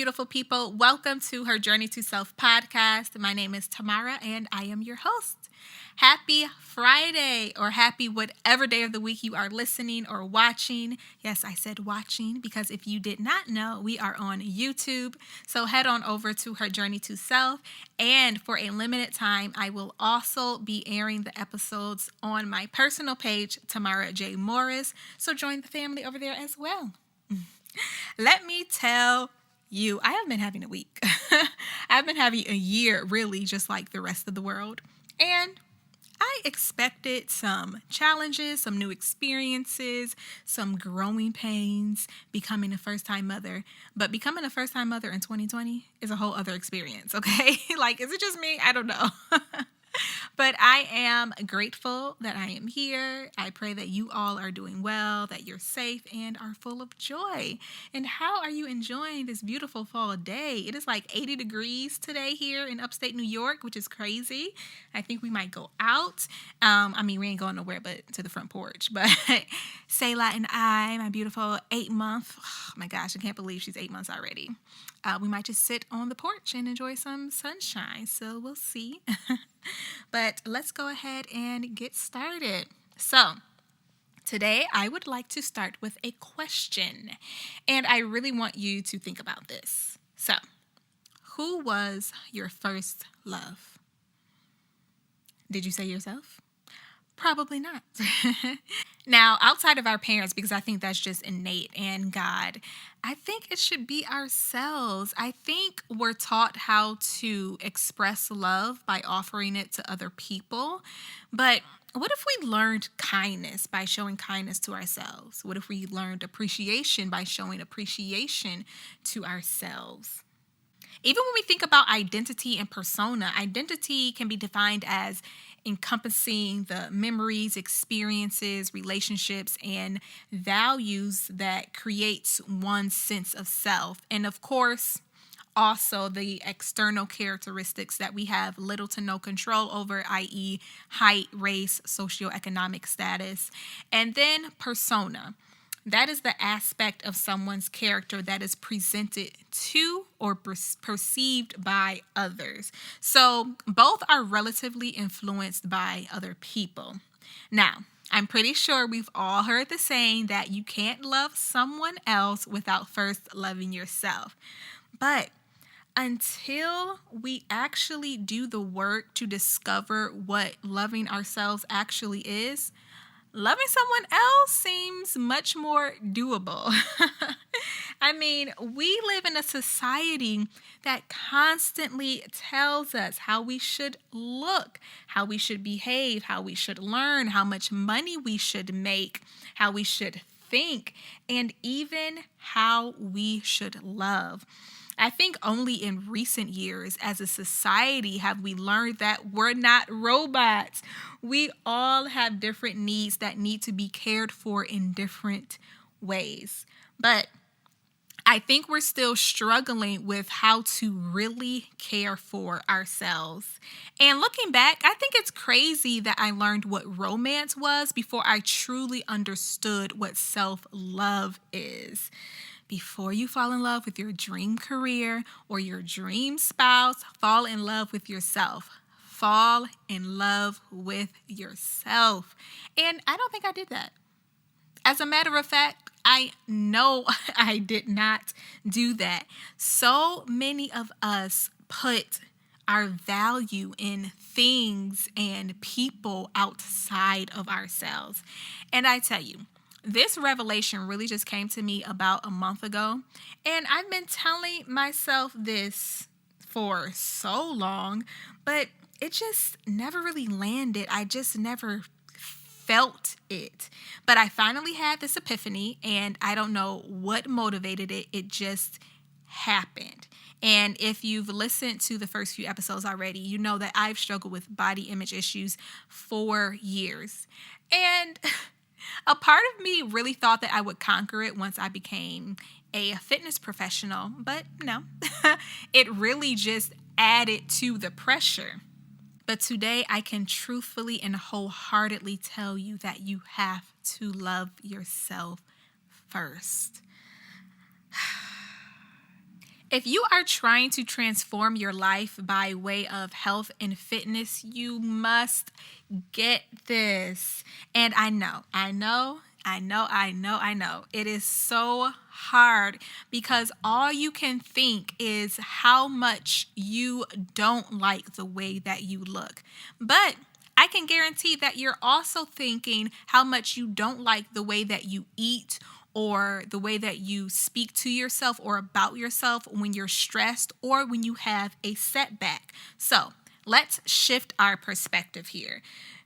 beautiful people. Welcome to HerJourney2Self Podcast. My name is Tamara, and I am your host. Happy Friday, or happy whatever day of the week you are listening or watching. Yes, I said watching, because if you did not know, we are on YouTube. So head on over to HerJourney2Self, and for a limited time, I will also be airing the episodes on my personal page, Tamara J. Morris. So join the family over there as well. Let me tell you, I have been having a week. I've been having a year, really, just like the rest of the world. And I expected some challenges, some new experiences, some growing pains, becoming a first-time mother. But becoming a first-time mother in 2020 is a whole other experience, okay? Like, is it just me? I don't know. But I am grateful that I am here. I pray that you all are doing well, that you're safe and are full of joy. And how are you enjoying this beautiful fall day? It is like 80 degrees today here in upstate New York, which is crazy. I think we might go out. We ain't going nowhere but to the front porch. But Selah and I, my beautiful 8-month, oh my gosh, I can't believe she's 8 months already. We might just sit on the porch and enjoy some sunshine. So we'll see. But let's go ahead and get started. So today I would like to start with a question. And I really want you to think about this. So, who was your first love? Did you say yourself? Probably not. Now, outside of our parents, because I think that's just innate, and God, I think it should be ourselves. I think we're taught how to express love by offering it to other people. But what if we learned kindness by showing kindness to ourselves? What if we learned appreciation by showing appreciation to ourselves? Even when we think about identity and persona, identity can be defined as encompassing the memories, experiences, relationships, and values that creates one's sense of self. And of course, also the external characteristics that we have little to no control over, i.e. height, race, socioeconomic status. And then persona. That is the aspect of someone's character that is presented to or perceived by others. So both are relatively influenced by other people. Now, I'm pretty sure we've all heard the saying that you can't love someone else without first loving yourself. But until we actually do the work to discover what loving ourselves actually is, loving someone else seems much more doable. We live in a society that constantly tells us how we should look, how we should behave, how we should learn, how much money we should make, how we should think, and even how we should love. I think only in recent years as a society have we learned that we're not robots. We all have different needs that need to be cared for in different ways. But I think we're still struggling with how to really care for ourselves. And looking back, I think it's crazy that I learned what romance was before I truly understood what self-love is. Before you fall in love with your dream career or your dream spouse, fall in love with yourself. Fall in love with yourself. And I don't think I did that. As a matter of fact, I know I did not do that. So many of us put our value in things and people outside of ourselves. And I tell you, this revelation really just came to me about a month ago, and I've been telling myself this for so long, but it just never really landed. I just never felt it. But I finally had this epiphany, and I don't know what motivated it. It just happened. And if you've listened to the first few episodes already, you know that I've struggled with body image issues for years. And a part of me really thought that I would conquer it once I became a fitness professional, but no, it really just added to the pressure. But today I can truthfully and wholeheartedly tell you that you have to love yourself first. If you are trying to transform your life by way of health and fitness, you must get this. And I know. It is so hard because all you can think is how much you don't like the way that you look. But I can guarantee that you're also thinking how much you don't like the way that you eat or the way that you speak to yourself or about yourself when you're stressed or when you have a setback. So let's shift our perspective here.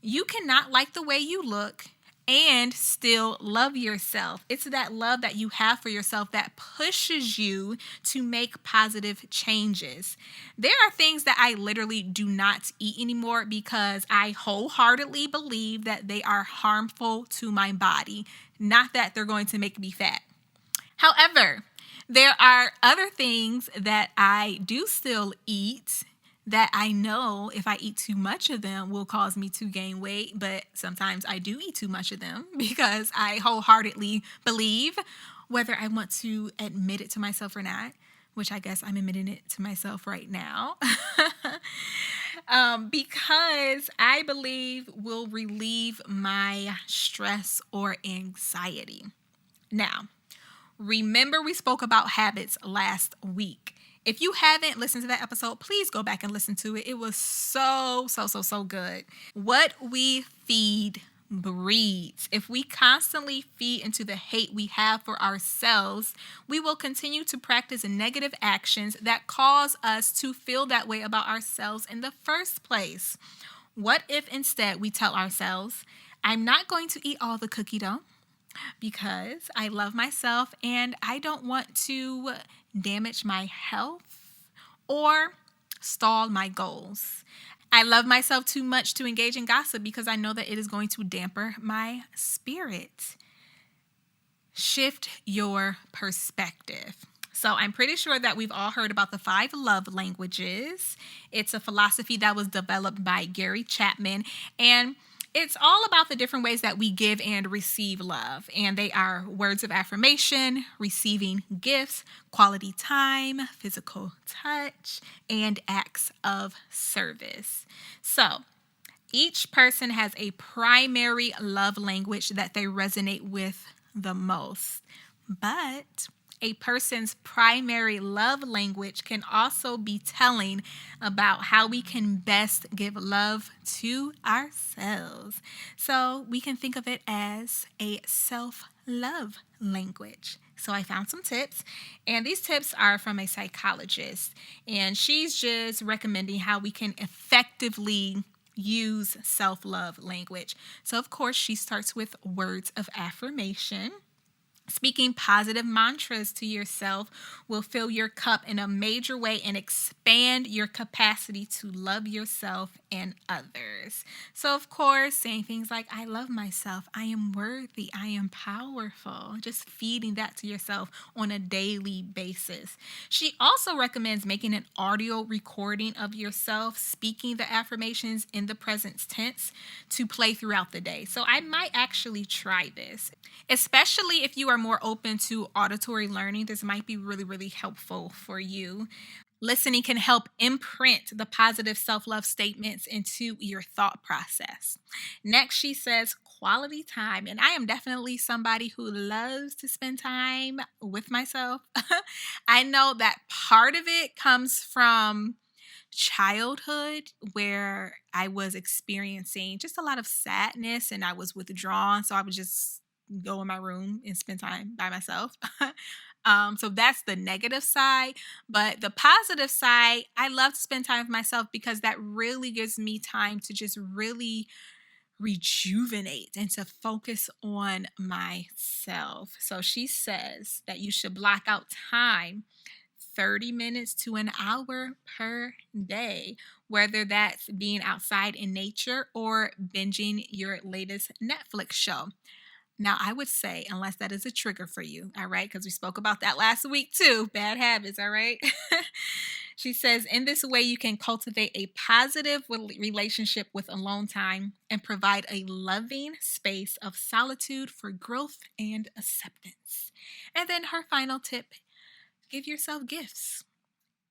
You cannot like the way you look and still love yourself. It's that love that you have for yourself that pushes you to make positive changes. There are things that I literally do not eat anymore because I wholeheartedly believe that they are harmful to my body, not that they're going to make me fat. However, there are other things that I do still eat that I know if I eat too much of them will cause me to gain weight, but sometimes I do eat too much of them because I wholeheartedly believe, whether I want to admit it to myself or not, which I guess I'm admitting it to myself right now, because I believe will relieve my stress or anxiety. Now, remember we spoke about habits last week. If you haven't listened to that episode, please go back and listen to it. It was so good. What we feed breeds. If we constantly feed into the hate we have for ourselves, we will continue to practice negative actions that cause us to feel that way about ourselves in the first place. What if instead we tell ourselves, I'm not going to eat all the cookie dough because I love myself and I don't want to damage my health or stall my goals. I love myself too much to engage in gossip because I know that it is going to damper my spirit. Shift your perspective. So I'm pretty sure that we've all heard about the 5 love languages. It's a philosophy that was developed by Gary Chapman, and it's all about the different ways that we give and receive love. And they are words of affirmation, receiving gifts, quality time, physical touch, and acts of service. So each person has a primary love language that they resonate with the most. But a person's primary love language can also be telling about how we can best give love to ourselves. So we can think of it as a self-love language. So I found some tips, and these tips are from a psychologist, and she's just recommending how we can effectively use self-love language. So of course, she starts with words of affirmation. Speaking positive mantras to yourself will fill your cup in a major way and expand your capacity to love yourself and others. So, of course, saying things like, I love myself, I am worthy, I am powerful, just feeding that to yourself on a daily basis. She also recommends making an audio recording of yourself speaking the affirmations in the present tense to play throughout the day. So I might actually try this, especially if you are more open to auditory learning. This might be really helpful for you. Listening can help imprint the positive self-love statements into your thought process. Next, she says quality time. And I am definitely somebody who loves to spend time with myself. I know that part of it comes from childhood where I was experiencing just a lot of sadness and I was withdrawn. So I would just go in my room and spend time by myself. So that's the negative side. But the positive side, I love to spend time with myself because that really gives me time to just really rejuvenate and to focus on myself. So she says that you should block out time 30 minutes to an hour per day, whether that's being outside in nature or binging your latest Netflix show. Now, I would say, unless that is a trigger for you, all right, because we spoke about that last week too, bad habits, all right? She says, in this way, you can cultivate a positive relationship with alone time and provide a loving space of solitude for growth and acceptance. And then her final tip, give yourself gifts.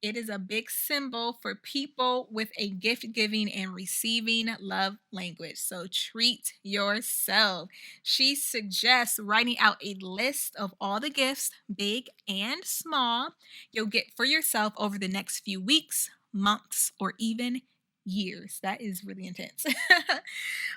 It is a big symbol for people with a gift giving and receiving love language. So treat yourself. She suggests writing out a list of all the gifts, big and small, you'll get for yourself over the next few weeks, months, or even years. That is really intense.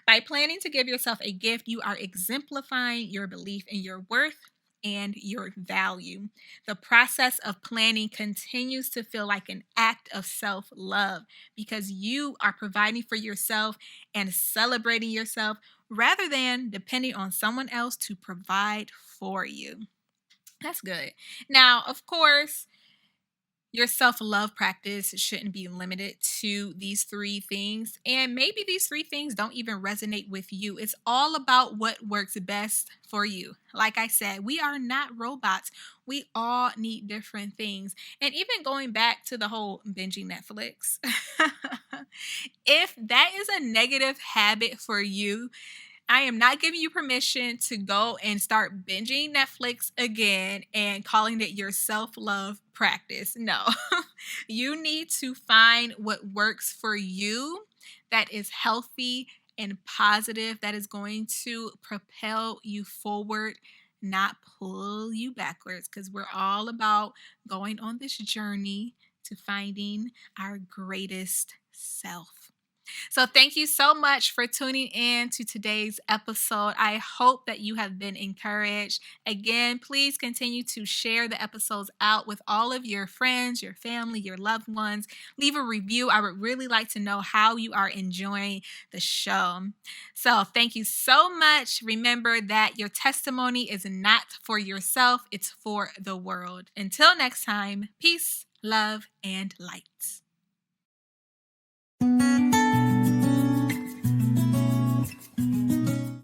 By planning to give yourself a gift, you are exemplifying your belief in your worth and your value. The process of planning continues to feel like an act of self love because you are providing for yourself and celebrating yourself rather than depending on someone else to provide for you. That's good. Now, of course, your self love practice shouldn't be limited to these three things. And maybe these three things don't even resonate with you. It's all about what works best for you. Like I said, we are not robots. We all need different things. And even going back to the whole binging Netflix, if that is a negative habit for you, I am not giving you permission to go and start binging Netflix again and calling it your self-love practice. No, you need to find what works for you that is healthy and positive, that is going to propel you forward, not pull you backwards, because we're all about going on this journey to finding our greatest self. So, thank you so much for tuning in to today's episode. I hope that you have been encouraged. Again, please continue to share the episodes out with all of your friends, your family, your loved ones. Leave a review. I would really like to know how you are enjoying the show. So, thank you so much. Remember that your testimony is not for yourself, it's for the world. Until next time, peace, love, and light.